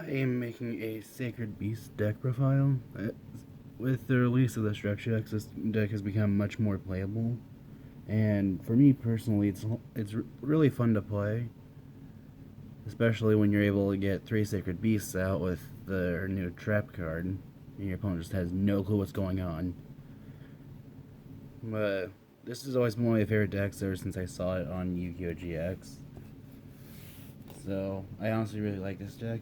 I am making a Sacred Beast deck profile. With the release of the structure deck, this deck has become much more playable. And for me personally, it's really fun to play, especially when you're able to get 3 Sacred Beasts out with their new trap card, and your opponent just has no clue what's going on. But this has always been one of my favorite decks ever since I saw it on Yu-Gi-Oh! GX. So I honestly really like this deck.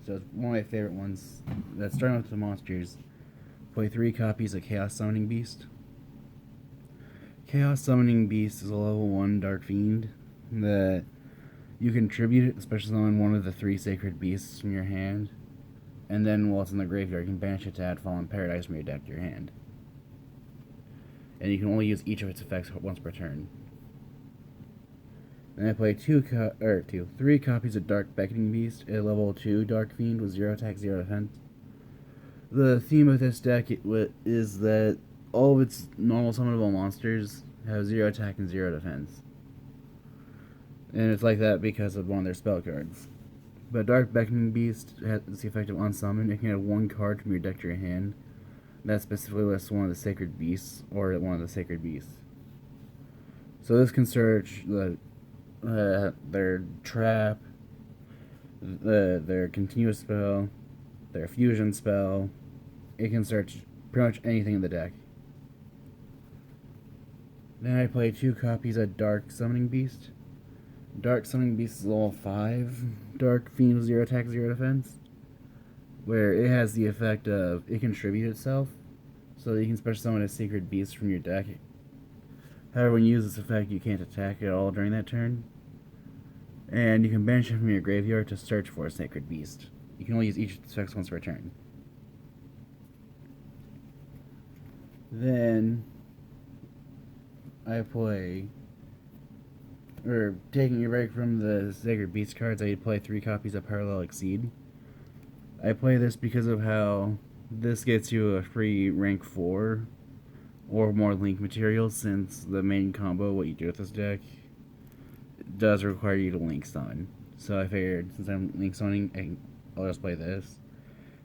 So it's one of my favorite ones. That's starting with the monsters. Play 3 copies of Chaos Summoning Beast. Chaos Summoning Beast is a level 1 Dark Fiend that you contribute it, especially on one of the 3 Sacred Beasts from your hand. And then while it's in the graveyard, you can banish it to add Fallen Paradise from your deck to your hand. And you can only use each of its effects once per turn. Then I play 3 copies of Dark Beckoning Beast, a level 2 Dark Fiend with 0 attack, 0 defense. The theme of this deck is that all of its normal summonable monsters have 0 attack and 0 defense. And it's like that because of one of their spell cards. But Dark Beckoning Beast has the effect of unsummon. It can add 1 card from your deck to your hand. That specifically lists one of the Sacred Beasts or one of the Sacred Beasts. So this can search their trap, their continuous spell, their fusion spell. It can search pretty much anything in the deck. Then I play 2 copies of Dark Summoning Beast. Dark Summoning Beast is level 5 Dark Fiend with 0 attack, 0 defense, where it has the effect of it can tribute itself, so that you can special summon a Sacred Beast from your deck. However, when you use this effect, you can't attack at all during that turn. And you can banish it from your graveyard to search for a Sacred Beast. You can only use each effect once per turn. Then I play, taking a break from the Sacred Beast cards, I play 3 copies of Parallel Exceed. I play this because of how this gets you a free rank 4 or more link materials, since the main combo, what you do with this deck, does require you to link summon. So I figured, since I'm link summoning, I'll just play this.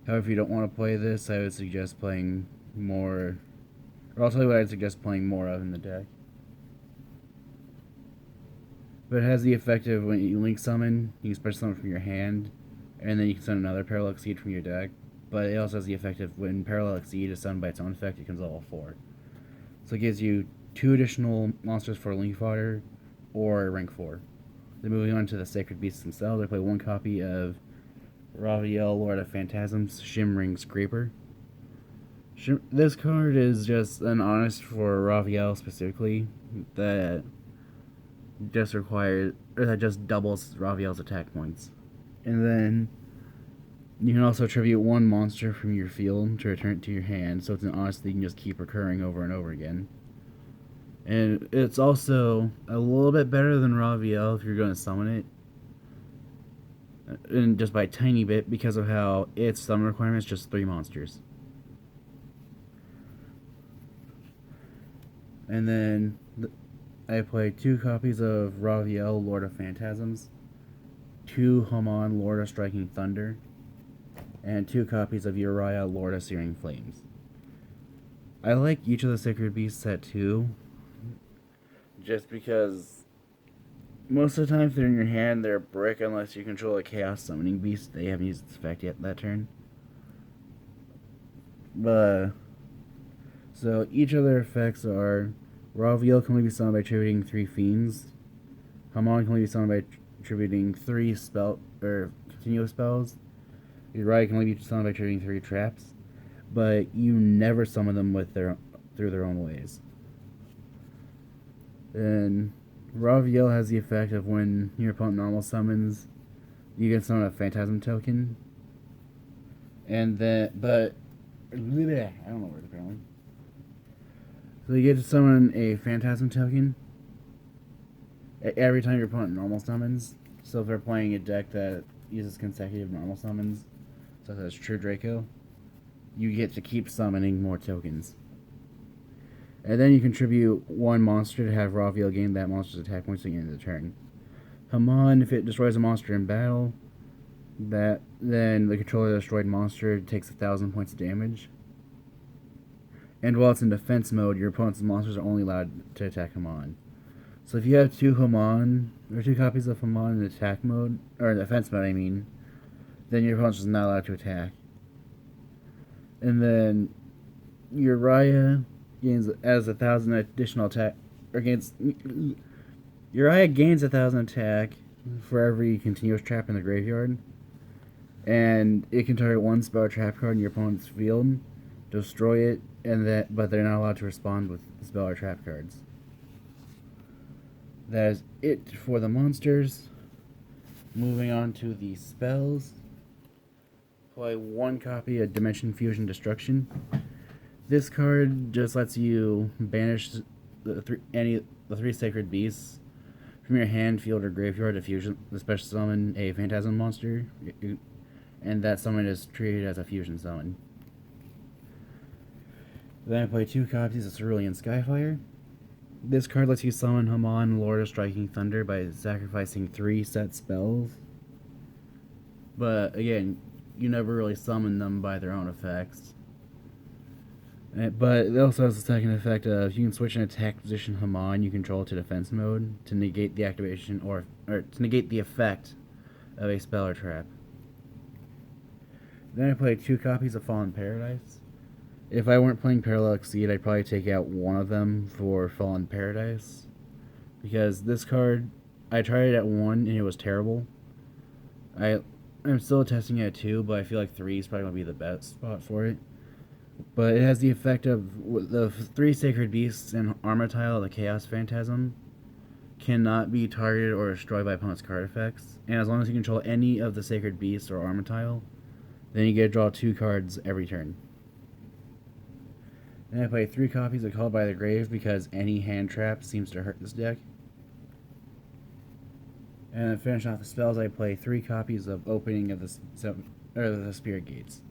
However, if you don't want to play this, I would suggest playing more, or I'll tell you what I'd suggest playing more of in the deck. But it has the effect of when you link summon, you can special summon from your hand, and then you can summon another Parallel Exceed from your deck. But it also has the effect of when Parallel Exceed is summoned by its own effect, it comes level 4. So it gives you 2 additional monsters for link fodder, or rank 4. Then moving on to the Sacred Beasts themselves, I play 1 copy of Raviel, Lord of Phantasms, Shimmering Scraper. This card is just an honest for Raviel specifically, that just doubles Raviel's attack points. And then you can also tribute 1 monster from your field to return it to your hand, so it's an honest that you can just keep recurring over and over again. And it's also a little bit better than Raviel if you're going to summon it, and just by a tiny bit, because of how its summon requirement is just 3 monsters. And then I play 2 copies of Raviel, Lord of Phantasms, 2 Haman, Lord of Striking Thunder, and 2 copies of Uriah, Lord of Searing Flames. I like each of the Sacred Beasts set 2, just because most of the time if they're in your hand, they're a brick unless you control a Chaos Summoning Beast. They haven't used its effect yet that turn. So each of their effects are: Raviel can only be summoned by attributing 3 fiends. Haman can only be summoned by attributing 3 continuous spells. Uriah can only be summoned by attributing 3 traps. But you never summon them through their own ways. And Raviel has the effect of when your opponent normal summons, you can summon a Phantasm token. And then, I don't know where apparently. So you get to summon a Phantasm token every time your opponent normal summons. So if they're playing a deck that uses consecutive normal summons, such as True Draco, you get to keep summoning more tokens. And then you contribute 1 monster to have Raviel gain that monster's attack points at the end of the turn. Haman, if it destroys a monster in battle, That then the controller destroyed monster takes 1,000 points of damage. And while it's in defense mode, your opponent's monsters are only allowed to attack Hamon. So if you have two Hamon, or two copies of Hamon in attack mode, or in defense mode, I mean, then your opponent's just not allowed to attack. And then Uriah gains as 1,000 additional attack, or gains. Uriah gains 1,000 attack for every continuous trap in the graveyard, and it can target one spell or trap card in your opponent's field, destroy it, but they're not allowed to respond with spell or trap cards. That is it for the monsters. Moving on to the spells. Play one copy of Dimension Fusion Destruction. This card just lets you banish the three sacred beasts from your hand, field, or graveyard to special summon a phantasm monster, and that summon is treated as a fusion summon. Then I play two copies of Cerulean Skyfire. This card lets you summon Hamon, Lord of Striking Thunder, by sacrificing 3 set spells. But again, you never really summon them by their own effects. But it also has the second effect of you can switch an attack position Hamon you control to defense mode to negate the activation or to negate the effect of a spell or trap. Then I play 2 copies of Fallen Paradise. If I weren't playing Parallel Exceed, I'd probably take out one of them for Fallen Paradise. Because this card, I tried it at 1 and it was terrible. I'm still testing it at 2, but I feel like 3 is probably going to be the best spot for it. But it has the effect of the 3 Sacred Beasts and Armor Tile, the Chaos Phantasm, cannot be targeted or destroyed by opponent's card effects. And as long as you control any of the Sacred Beasts or Armor Tile, then you get to draw 2 cards every turn. Then I play 3 copies of Called by the Grave because any hand trap seems to hurt this deck. And then finish off the spells, I play 3 copies of Opening of the Spirit Gates.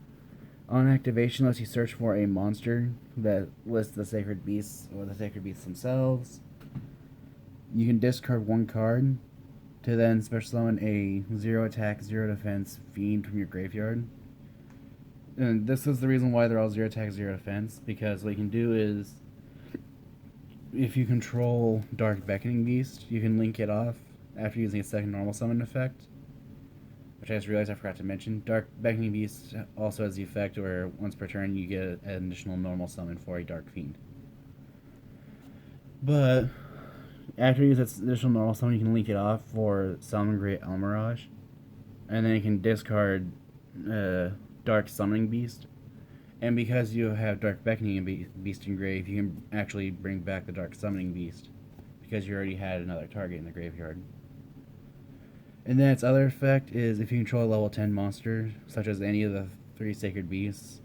On activation, lets you search for a monster that lists the Sacred Beasts or the Sacred Beasts themselves. You can discard 1 card to then special summon a 0 attack, 0 defense fiend from your graveyard. And this is the reason why they're all 0 attack, 0 defense, because what you can do is, if you control Dark Beckoning Beast, you can link it off after using a second normal summon effect, which I just realized I forgot to mention. Dark Beckoning Beast also has the effect where once per turn you get an additional normal summon for a Dark Fiend. But after you use that additional normal summon, you can link it off for Summon Great Almirage, and then you can discard Dark Summoning Beast. And because you have Dark Beckoning Beast in grave, you can actually bring back the Dark Summoning Beast because you already had another target in the graveyard. And then its other effect is if you control a level 10 monster, such as any of the 3 Sacred Beasts,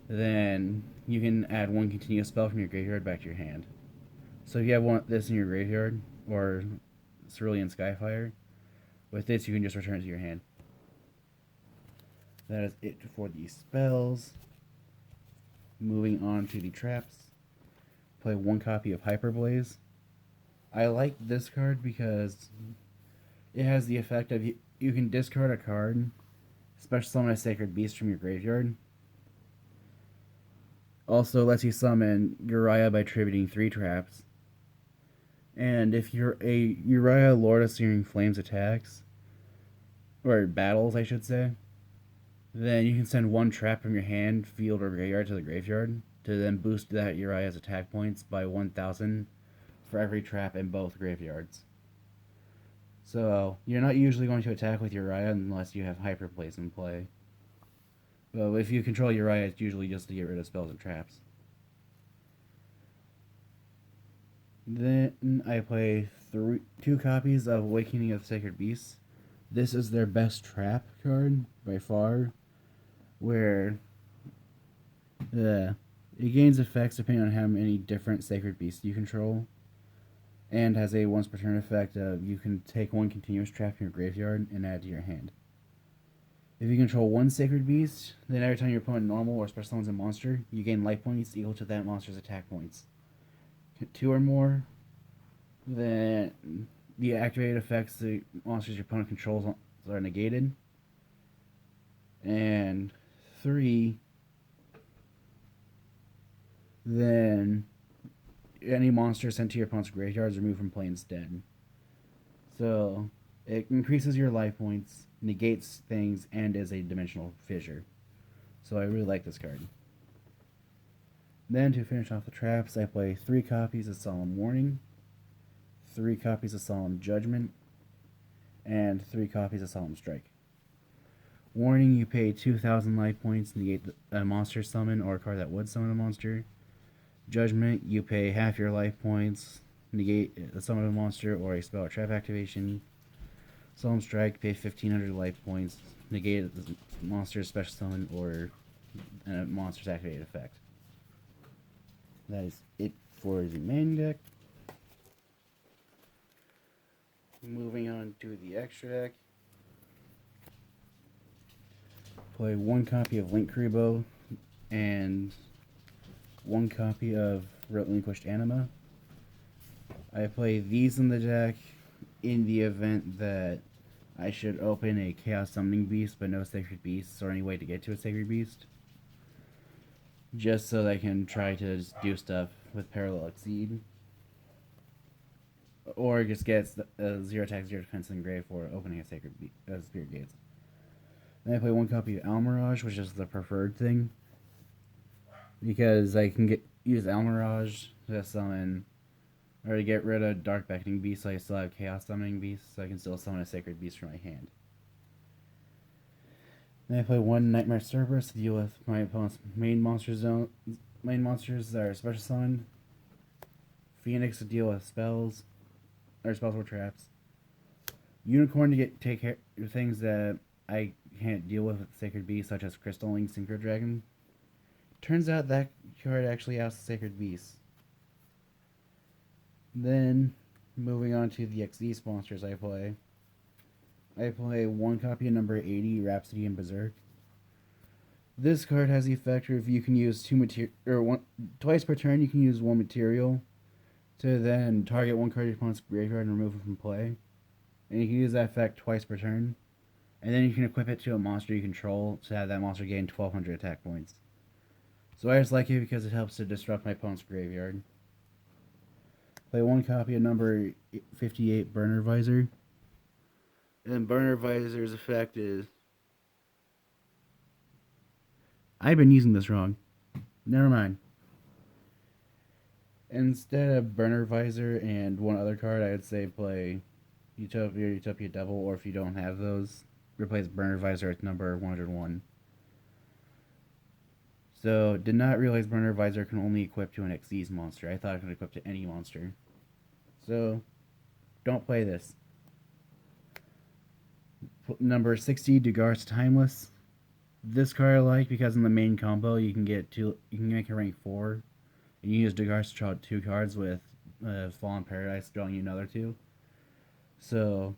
then you can add 1 continuous spell from your graveyard back to your hand. So if you have this in your graveyard, or Cerulean Skyfire, with this you can just return it to your hand. That is it for the spells. Moving on to the traps. Play 1 copy of Hyperblaze. I like this card because it has the effect of you can discard a card, special summon a Sacred Beast from your graveyard. Also lets you summon Uriah by tributing 3 traps. And if you're a Uriah Lord of Searing Flames attacks, or battles I should say, then you can send 1 trap from your hand, field, or graveyard to the graveyard to then boost that Uriah's attack points by 1,000 for every trap in both graveyards. So you're not usually going to attack with Uriah unless you have Hyperblaze in play. But if you control Uriah, it's usually just to get rid of spells and traps. Then I play 2 copies of Awakening of the Sacred Beasts. This is their best trap card by far, where it gains effects depending on how many different Sacred Beasts you control, and has a once per turn effect of you can take 1 continuous trap from your graveyard and add to your hand. If you control 1 Sacred Beast, then every time your opponent normal or special summons a monster, you gain life points equal to that monster's attack points. 2 or more, then the activated effects the monsters your opponent controls are negated. And 3, then any monster sent to your opponent's graveyard is removed from play instead. So it increases your life points, negates things, and is a dimensional fissure. So I really like this card. Then to finish off the traps, I play 3 copies of Solemn Warning, 3 copies of Solemn Judgment, and 3 copies of Solemn Strike. Warning, you pay 2,000 life points to negate a monster summon or a card that would summon a monster. Judgment, you pay half your life points, negate the summon of a monster or a spell or trap activation. Solemn Strike, pay 1,500 life points, negate the monster's special summon or a monster's activated effect. That is it for the main deck. Moving on to the extra deck. Play 1 copy of Link Kuriboh and 1 copy of Relinquished Anima. I play these in the deck in the event that I should open a Chaos Summoning Beast but no Sacred Beasts or any way to get to a Sacred Beast. Just so that I can try to do stuff with Parallel Exceed. Or just get 0 attack, 0 defense in the grave for opening a Spirit Gates. Then I play 1 copy of Almirage, which is the preferred thing. Because I can use Almirage to summon, or to get rid of Dark Beckoning Beast, so I still have Chaos Summoning Beast, so I can still summon a Sacred Beast from my hand. Then I play 1 Nightmare Cerberus to deal with my opponent's main monsters that are special summoned. Phoenix to deal with spells or traps. Unicorn to take care of things that I can't deal with Sacred Beast, such as Crystal Link, Synchro Dragon. Turns out that card actually has Sacred Beast. Then, moving on to the XD monsters I play 1 copy of number 80, Rhapsody and Berserk. This card has the effect where if you can use twice per turn, you can use 1 material to then target 1 card of your opponent's graveyard and remove it from play. And you can use that effect twice per turn. And then you can equip it to a monster you control to have that monster gain 1,200 attack points. So I just like it because it helps to disrupt my opponent's graveyard. Play 1 copy of number 58, Burner Visor. And Burner Visor's effect is... I've been using this wrong. Never mind. Instead of Burner Visor and 1 other card, I would say play Utopia Devil, or if you don't have those, replace Burner Visor with number 101. So, did not realize Burner Visor can only equip to an Xyz monster. I thought it could equip to any monster. So, don't play this. Number 60, Dugar's Timeless. This card I like because in the main combo you can make a rank 4. And you use Dugar's to draw 2 cards with Fallen Paradise drawing you another 2. So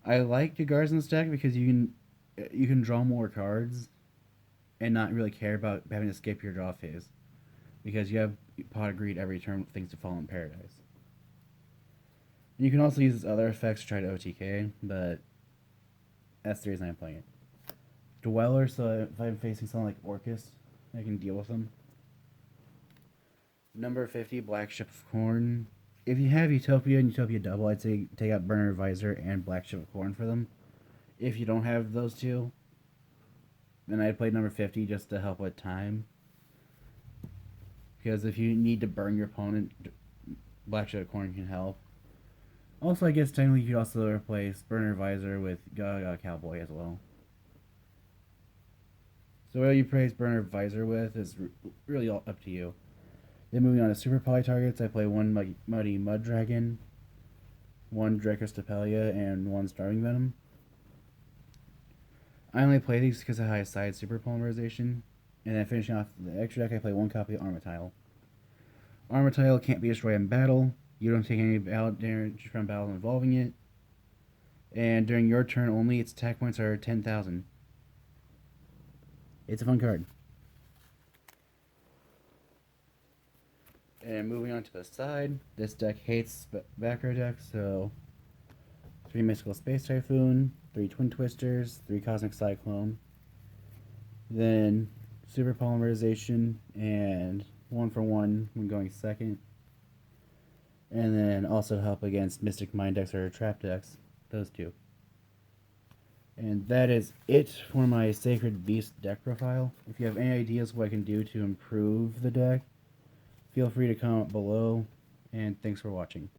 I like Dugar's in this deck because you can draw more cards and not really care about having to skip your draw phase. Because you have Pot of Greed every turn thanks to Fallen Paradise. You can also use other effects to try to OTK, but that's the reason I'm playing it. Dweller, so if I'm facing something like Orcus, I can deal with them. Number 50, Black Ship of Corn. If you have Utopia and Utopia Double, I'd say take out Burner Visor and Black Ship of Corn for them. If you don't have those two, then I'd play number 50 just to help with time. Because if you need to burn your opponent, Black Ship of Corn can help. Also, I guess technically you could also replace Burner Visor with Gaga Cowboy as well. So what you replace Burner Visor with is really all up to you. Then moving on to Super Poly targets, I play 1 Muddy Mud Dragon, 1 Dracostapelia, and 1 Starving Venom. I only play these because of high side Super Polymerization. And then finishing off the extra deck, I play 1 copy of Armatile. Armatile can't be destroyed in battle. You don't take any battle damage from battle involving it. And during your turn only, its attack points are 10,000. It's a fun card. And moving on to the side, this deck hates back row decks, so 3 Mystical Space Typhoon, 3 Twin Twisters, 3 Cosmic Cyclone, then Super Polymerization and 1-for-1 when going second, and then also help against Mystic Mind decks or Trap decks, those two. And that is it for my Sacred Beast deck profile. If you have any ideas what I can do to improve the deck, feel free to comment below, and thanks for watching.